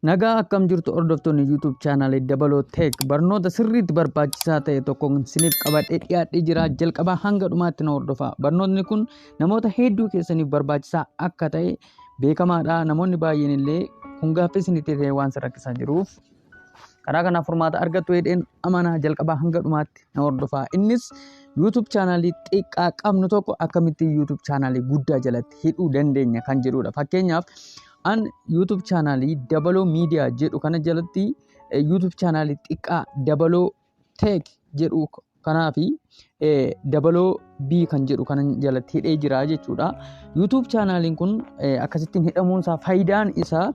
Nagaa akkam jirtu hordoftoonni YouTube channel Dabaloo Tech barnoota sirriitti barbaachisaa ta'e tokkoon isiniif qabadhee dhiyaadhee jira. Jalqabaa hanga dhumaatti na hordofaa. Barnootni kun namoota hedduu keessaniif barbaachisaa akka ta'e beekamaadha. Namoonni baay'een illee kun gaaffii isinitti ta'e waan rakkisaa jiruuf karaa kanaaf furmaata argattu jedheen amanaa. Jalqabaa hanga dhumaatti na hordofaa. Innis YouTube channel xiqqaa qabnu tokko akkamitti YouTube channel guddaa jalatti hidhuu dandeenya kan jedhudha. Fakkeenyaaf an YouTube channel Dabaloo Media jedhu kana jalatti YouTube channel xiqqaa Dabaloo Tech jedhu kanaafi Dabaloo B kan jedhu kana jalatti hidhee jira jechuudha. YouTube channel kun akkasittiin hidhamuun isaa faayidaan isaa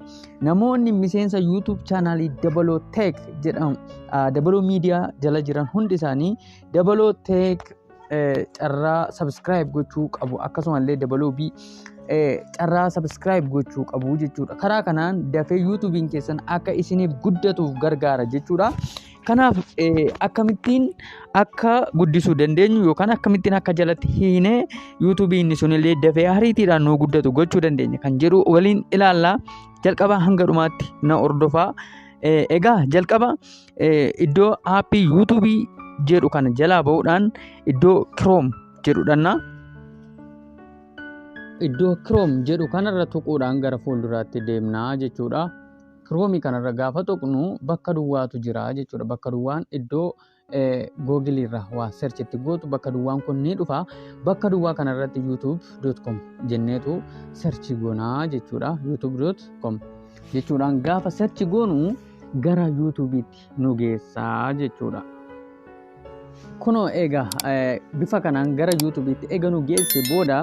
namoonni miseensa YouTube channel Dabaloo Tech jedhamu Dabaloo Media jala jiran hundi isaanii Dabaloo Tech carraa subscribe gochuu qabu. Akkasumallee Dabaloo B carraa subscribe gochuu qabu jechuudha. Karaa kanaan dafee YouTubein keessan akka isiniif guddatuuf gargaara jechuudha. Kanaaf akkamittiin akka guddisuu dandeenyu yookaan akkamittiin akka jalatti hiinee YouTubein sunillee dafee ariitiidhaan nu guddatu gochuu dandeenya kan jedhu waliin ilaallaa. Jalqaba hanga dhumaatti na hordofaa. Egaa jalqaba iddoo aappii YouTube jedhu kana jalaa ba'uudhaan iddoo Chrome jedhudhanna. Iddoo Chrome jedhu kanarra tuquudhaan gara fuulduraatti deemnaa jechuudha. Chrome kanarra gaafa tuqnu bakka duwwaatu jira jechuudha. Bakka duwwaan iddoo Google irraa waa search itti gootu bakka duwwaan kun ni dhufa. Bakka duwwaa kanarratti youtube.com jenneetu search goonaa jechuudha. youtube.com jechuudhaan gaafa search goonu gara YouTube'itti nu geessaa jechuudha. Kunoo egaa bifa kanaan gara YouTube'itti eega nu geesse booda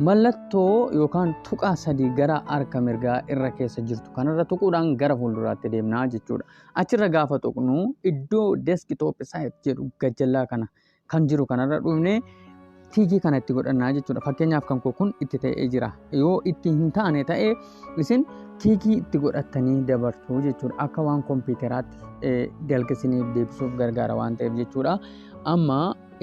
mallattoo yookaan tuqaa sadii gara harka mirgaa irra keessa jirtu kanarra tuquudhaan gara fuulduraatti deemnaa jechuudha. Achirra gaafa tuqnu iddoo desktop site jedhu gajjallaa kana kan jiru kanarra dhufnee tiikii kana itti godhannaa jechuudha. Fakkeenyaaf kan kun itti ta'ee jira. Yoo itti hin taane ta'e isin tiikii itti godhattanii dabartu jechuudha. Akka waan kompiitaraatti dalgisiniif deebisuuf gargaara waan ta'eef jechuudha. Amma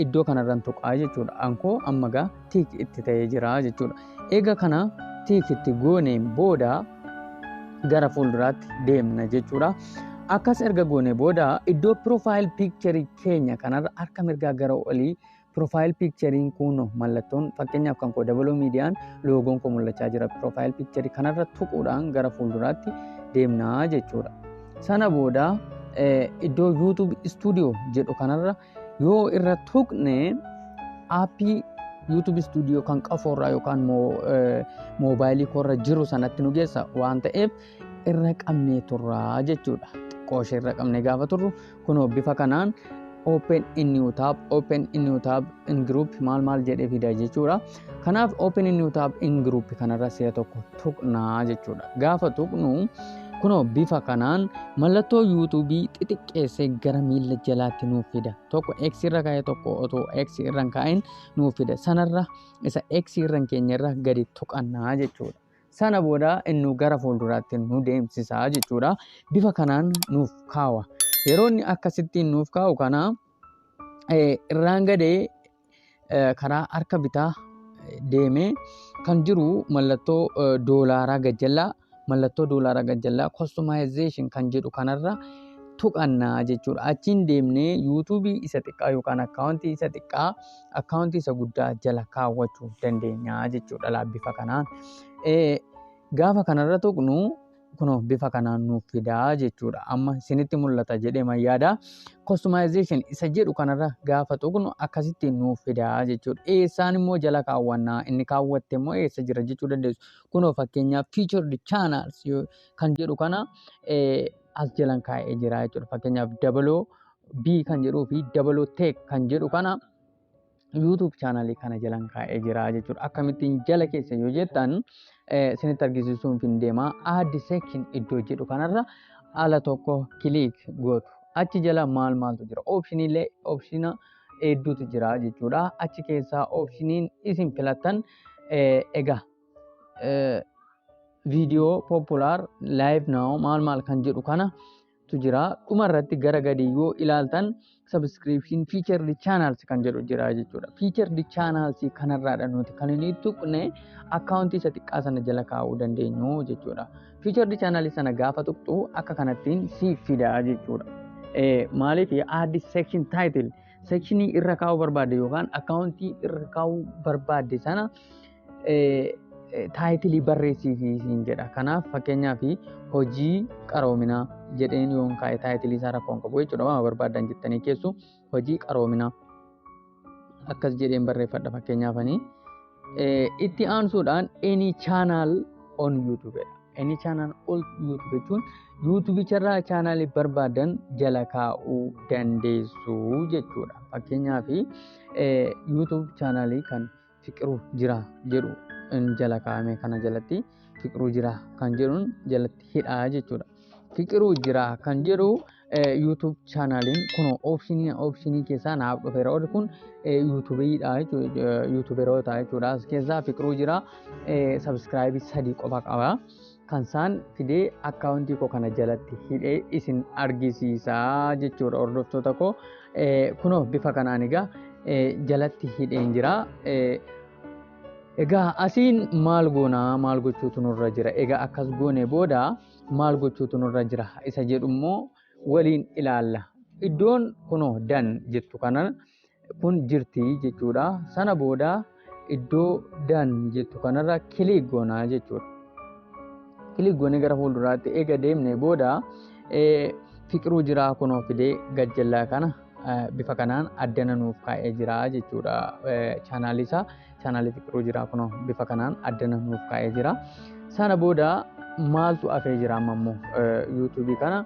iddoo kanarraan tuqaa jechuudha. Ankoo amma gaa tiik itti ta'ee jira jechuudha. Eega kana tiik itti gooneen booda gara fuulduraatti deemna jechuudha. Akkas erga goonee booda iddoo profile picture keenya kanarra harka mirgaa gara olii profile picturein kun mallattoon fakkeenyaaf kan koo Dabaloo Meediaan loogoon koo mul'achaa jira. Profile picture kanarra tuquudhaan gara fuulduraatti deemna jechuudha. Sana booda iddoo YouTube Studio jedhu kanarra yoo irra tuqne aappii YouTube Studio kan qafoorraa yookaan moobaayilii koorra jiru sanatti nu geessa waan ta'eef irra qabnee turraa jechuudha. Xiqqooshee irra qabnee gaafa turru kunoo bifa kanaan open in new tab in group maal jedhee fida jechuudha. Kanaaf open in new tab in group kanarra si'a tokko tuqnaa jechuudha. Gaafa tuqnu kunoo bifa kanaan mallattoo YouTube xixiqqeessee gara miila jalaatti nuuf fida. Tokko X irra kaa'ee tokko otoo X irra hin kaa'in nuuf fida. Sanarra isa X irra keenyarra gadi tuqannaa jechuudha. Sana booda inni gara fuulduraatti nu deemsisaa jechuudha. Bifa kanaan nuuf kaawa. Yeroo inni akkasittiin nuuf kaa'u kana irraan gadee karaa harka bitaa deemee kan jiru mallattoo doolaaraa gajjallaa. Mallattoo doolaaraa gajjallaa customization kan jedhu kanarra tuqannaa jechuudha. Achiin deemnee YouTube isa xiqqaa yookaan akkaawuntii isa xiqqaa akkaawuntii isa guddaa jala kaawwachuu dandeenya jechuudha. Bifa kanaan gaafa kanarra tuqnu kunoo bifa kanaan nuuf fidaa jechuudha. Amma isinitti mul'ata jedhee mayyaada. Customization isa jedhu kanarra gaafa tuqnu akkasitti nuuf fidaa jechuudha. Eessaan immoo jala kaawwannaa inni kaawwatte immoo eessa jira jechuu dandeessu. Kunoo fakkeenyaaf featured channels kan jedhu kana as jalan kaa'ee jira jechuudha. Fakkeenyaaf Dabaloo B kan jedhuu fi Dabaloo Tech kan jedhu kana YouTube channel kana jalan kaa'ee jira jechuudha. Akkamittiin jala keessa yoo jettan isinitti argisiisuun hin deemaa. Add section iddoo jedhu kanarra ala tokko click gootu. Achi jala maaltu jira? Optiona hedduutu jira jechuudha. Achi keessaa optioniin isin filattan egaa video popular live now maal kan jedhu kana tu jira. Dhumarratti gara gadii yoo ilaaltan subscription featured channels kan jedhu jira jechuudha. Featured channels kanarraadha nuti kan inni tuqne akkaawuntii isa xiqqaa sana jala kaa'uu dandeenyu jechuudha. Featured channel sana gaafa tuqxu akka kanattiin siif fida jechuudha. Maaliif add section title sectionii irra kaa'uu barbaadde yookaan akkaawuntii irra kaa'uu barbaadde sana taayitilii barreessiifiin jedha. Kanaaf fakkeenyaaf hojii qaroominaa jedheen yoon kaa'e taayitilii isaa rakkoon qabu jechuudha. Waan barbaadan jettanii keessu hojii qaroominaa akkas jedheen barreeffadha fakkeenyaafanii. Itti aansuudhaan any channel on YouTube dha. Any channel on YouTube jechuun YouTube irraa chaanaalii barbaadan jala kaa'uu dandeessu jechuudha. Fakkeenyaaf YouTube chaanaalii kan Fiqiruu Jira jedhu jala kaa'ame kana jalatti Fiqiruu Jira kan jedhuun jalatti hidhaa jechuudha. Fiqiruu Jira kan jedhu YouTube chaanaaliin kun optionii keessaa naaf dhufeera. Warri kun YouTubeidha jechuudha. YouTuberoota jechuudha. As keessaa Fiqiruu Jira subscribe 3 qofa qaba. Kan isaan fidee akkaawuntii koo kana jalatti hidhee isin argisiisaa jechuudha. Hordoftoota koo kunoo bifa kanaan egaa jalatti hidheen jira. Egaa asiin maal goonaa maal gochuutu nurra jira? Egaa akkas goone booda maal gochuutu nurra jira? Isa jedhu immoo waliin ilaalla. Iddoon kunoo dan jettu kana kun jirti jechuudha. Sana booda iddoo dan jettu kanarra kilik goonaa jechuudha. Kilik goonee gara fuulduraatti eega deemne booda Fiqiruu Jira kunoo fidee gajjallaa kana bifa kanaan addana nuuf kaa'ee jira jechuudha. Chaanaalii Fiqiruu Jira kunoo bifa kanaan addana nuuf kaa'ee jira. Sana booda maaltu hafee jira amma immoo YouTube kana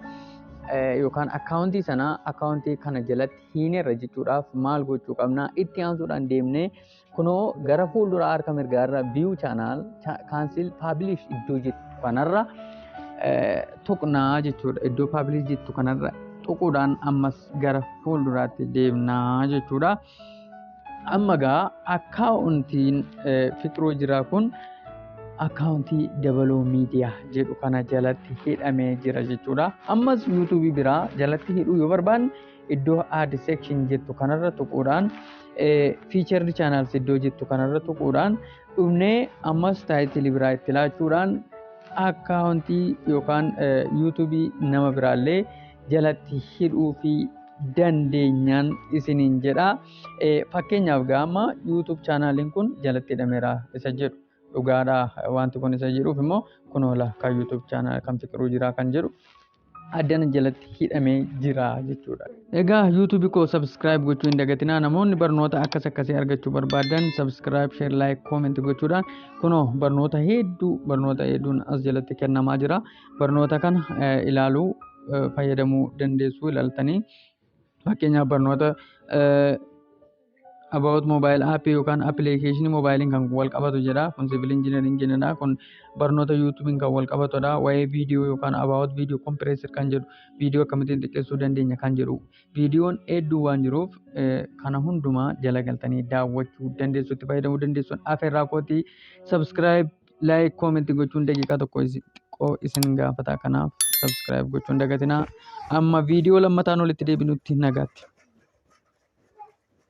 yookaan akkaawuntii sana akkaawuntii kana jalatti hiinerra jechuudhaaf maal gochuu qabna? Itti aansuudhaan deemnee kunoo gara fuulduraa harka mirgaarra view channel cancel publish iddoo jettu kanarra tuqnaa jechuudha. Iddoo publish jettu kanarra tuquudhaan ammas gara fuulduraatti deemnaa jechuudha. Amma gaa akkaawuntiin Fiqiruu Jira kun akkaawuntii Dabaloo Miidiyaa jedhu kana jalatti hidhamee jira jechuudha. Ammas YouTube biraa jalatti hidhuu yoo barbaanne iddoo add section jettu kanarra tuquudhaan featured channels iddoo jettu kanarra tuquudhaan dhufnee ammas taayitilii biraa itti laachuudhaan akkaawuntii yookaan YouTube nama biraallee jalatti hidhuu fi dandeenyaan isiniin jedha. Fakkeenyaaf gaama YouTube chaanaaliin kun jalatti hidhameera isa jedhu dhugaadha. Wanti kun isa jedhuuf immoo kunoola kan YouTube chaanaal kan Fiqiruu Jira kan jedhu addana jalatti hidhamee jira jechuudha. Egaa YouTube koo subscribe gochuu hin dagatinaa. Namoonni barnoota akkasii argachuu barbaadan subscribe, share, like, comment gochuudhaan kunoo barnoota hedduun as jalatti kennamaa jira. Barnoota kana ilaaluu fayyadamuu dandeessu ilaaltanii. Fakkeenyaaf barnoota about mobile app yookaan application mobailiin kan wal qabatu jedha. Kun civil engineering jedha. Kun barnoota YouTubein kan wal qabatudha. Waa'ee viidiyoo yookaan about video compressor kan jedhu viidiyoo akkamittiin xiqqeessuu dandeenya kan jedhu viidiyoon hedduu waan jiruuf kana hundumaa jala galtanii daawwachuu dandeessu, itti fayyadamuu dandeessu. Afeerraa kootii subscribe, like, comment gochuun daqiiqaa tokko xiqqoo isin gaafata. Kanaaf subscribe gochuun dagatinaa. Amma viidiyoo lammataan olitti deebinutti nagaatti.